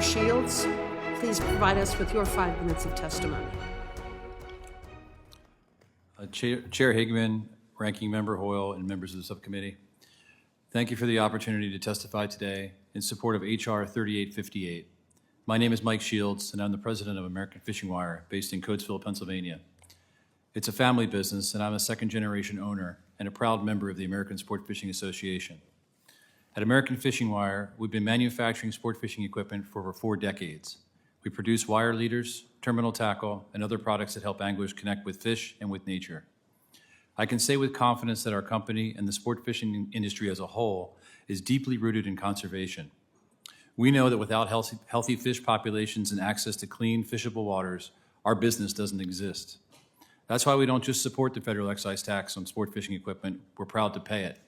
Mr. Shields, please provide us with your 5 minutes of testimony. Chair Higman, Ranking Member Hoyle, and members of the subcommittee, thank you for the opportunity to testify today in support of H.R. 3858. My name is Mike Shields, and I'm the president of American Fishing Wire, based in Coatesville, Pennsylvania. It's a family business, and I'm a second-generation owner and a proud member of the American Sport Fishing Association. At American Fishing Wire, we've been manufacturing sport fishing equipment for over 4 decades. We produce wire leaders, terminal tackle, and other products that help anglers connect with fish and with nature. I can say with confidence that our company and the sport fishing industry as a whole is deeply rooted in conservation. We know that without healthy fish populations and access to clean, fishable waters, our business doesn't exist. That's why we don't just support the federal excise tax on sport fishing equipment, we're proud to pay it.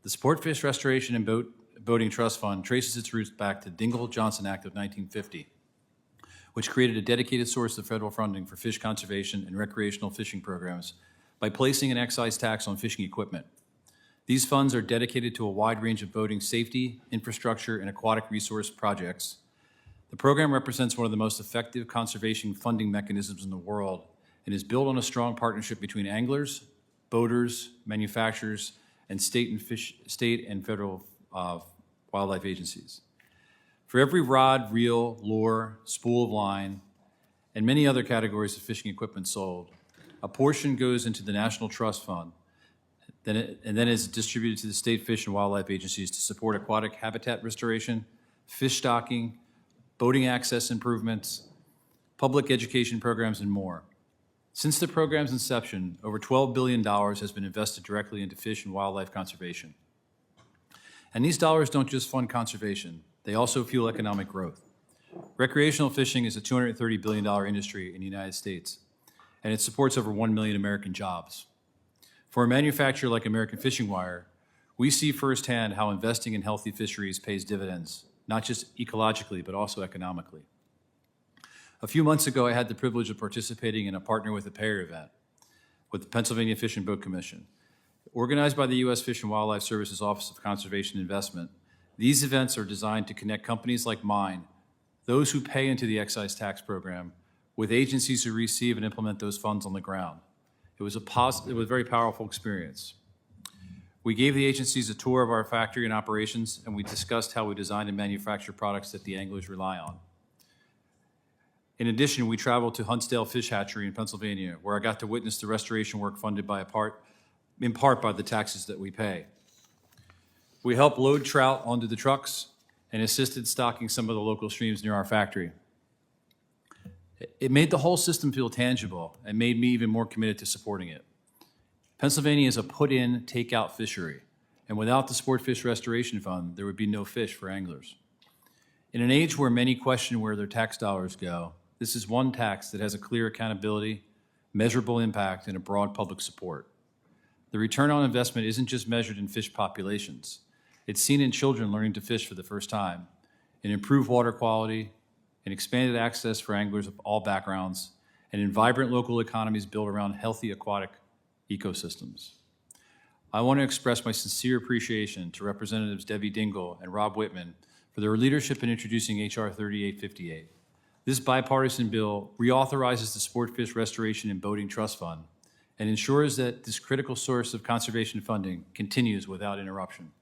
The Sport Fish Restoration and Boating Trust Fund traces its roots back to Dingell-Johnson Act of 1950, which created a dedicated source of federal funding for fish conservation and recreational fishing programs by placing an excise tax on fishing equipment. These funds are dedicated to a wide range of boating safety, infrastructure, and aquatic resource projects. The program represents one of the most effective conservation funding mechanisms in the world and is built on a strong partnership between anglers, boaters, manufacturers, and state and federal wildlife agencies. For every rod, reel, lure, spool of line, and many other categories of fishing equipment sold, a portion goes into the National Trust Fund, and then is distributed to the state fish and wildlife agencies to support aquatic habitat restoration, fish stocking, boating access improvements, public education programs, and more. Since the program's inception, over $12 billion has been invested directly into fish and wildlife conservation. And these dollars don't just fund conservation, they also fuel economic growth. Recreational fishing is a $230 billion industry in the United States, and it supports over 1 million American jobs. For a manufacturer like American Fishing Wire, we see firsthand how investing in healthy fisheries pays dividends, not just ecologically, but also economically. A few months ago, I had the privilege of participating in a Partner with a Payer event with the Pennsylvania Fish and Boat Commission. Organized by the U.S. Fish and Wildlife Service's Office of Conservation Investment, these events are designed to connect companies like mine, those who pay into the excise tax program, with agencies who receive and implement those funds on the ground. It was a very powerful experience. We gave the agencies a tour of our factory and operations, and we discussed how we design and manufacture products that the anglers rely on. In addition, we traveled to Huntsdale Fish Hatchery in Pennsylvania, where I got to witness the restoration work funded in part by the taxes that we pay. We helped load trout onto the trucks and assisted stocking some of the local streams near our factory. It made the whole system feel tangible and made me even more committed to supporting it. Pennsylvania is a put-in, take-out fishery, and without the Sport Fish Restoration Fund, there would be no fish for anglers. In an age where many question where their tax dollars go, this is one tax that has a clear accountability, measurable impact, and a broad public support. The return on investment isn't just measured in fish populations. It's seen in children learning to fish for the first time, in improved water quality, in expanded access for anglers of all backgrounds, and in vibrant local economies built around healthy aquatic ecosystems. I want to express my sincere appreciation to Representatives Debbie Dingell and Rob Whitman for their leadership in introducing H.R. 3858. This bipartisan bill reauthorizes the Sport Fish Restoration and Boating Trust Fund and ensures that this critical source of conservation funding continues without interruption.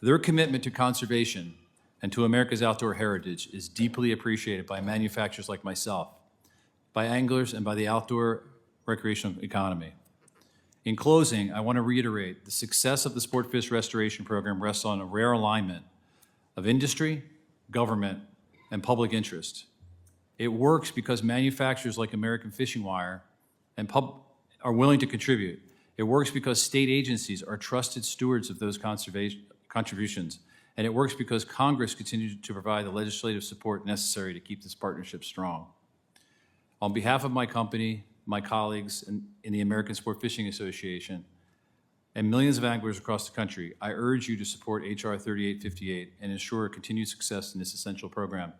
Their commitment to conservation and to America's outdoor heritage is deeply appreciated by manufacturers like myself, by anglers, and by the outdoor recreational economy. In closing, I want to reiterate the success of the Sport Fish Restoration Program rests on a rare alignment of industry, government, and public interest. It works because manufacturers like American Fishing Wire are willing to contribute. It works because state agencies are trusted stewards of those contributions. And it works because Congress continues to provide the legislative support necessary to keep this partnership strong. On behalf of my company, my colleagues in the American Sport Fishing Association, and millions of anglers across the country, I urge you to support H.R. 3858 and ensure continued success in this essential program.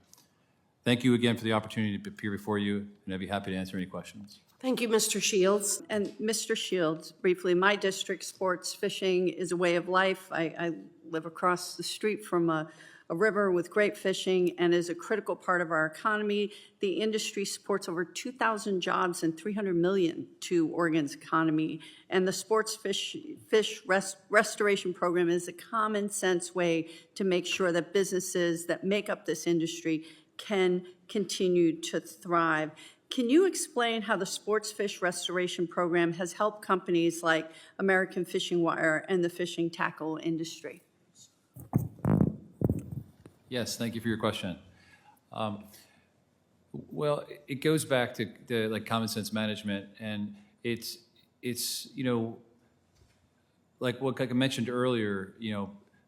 Thank you again for the opportunity to appear before you, and I'd be happy to answer any questions. Thank you, Mr. Shields. And Mr. Shields, briefly, my district, sports fishing is a way of life. I live across the street from a a river with great fishing and is a critical part of our economy. The industry supports over 2,000 jobs and $300 million to Oregon's economy. And the sports fish restoration program is a common sense way to make sure that businesses that make up this industry can continue to thrive. Can you explain how the sports fish restoration program has helped companies like American Fishing Wire and the fishing tackle industry? Yes, thank you for your question. Well, it goes back to like common sense management, and it's like what I mentioned earlier,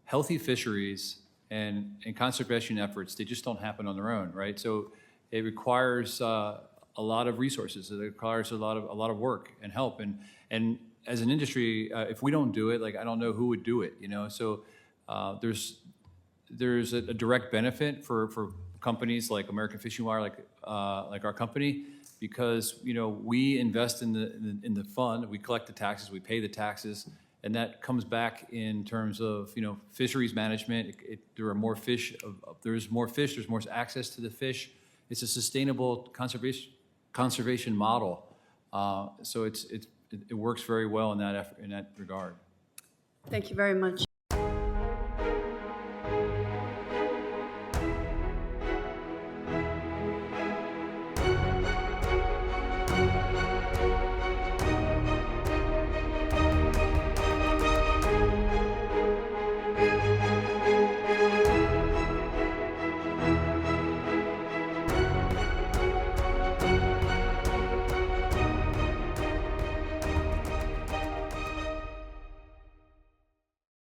healthy fisheries and conservation efforts, they just don't happen on their own, right? So it requires a lot of resources. It requires a lot of work and help. And as an industry, if we don't do it, like I don't know who would do it, So there's a direct benefit for companies like American Fishing Wire, like our company, because we invest in the fund, we collect the taxes, we pay the taxes, and that comes back in terms of fisheries management. There are more fish. There's more fish. There's more access to the fish. It's a sustainable conservation model. So it works very well in that regard. Thank you very much.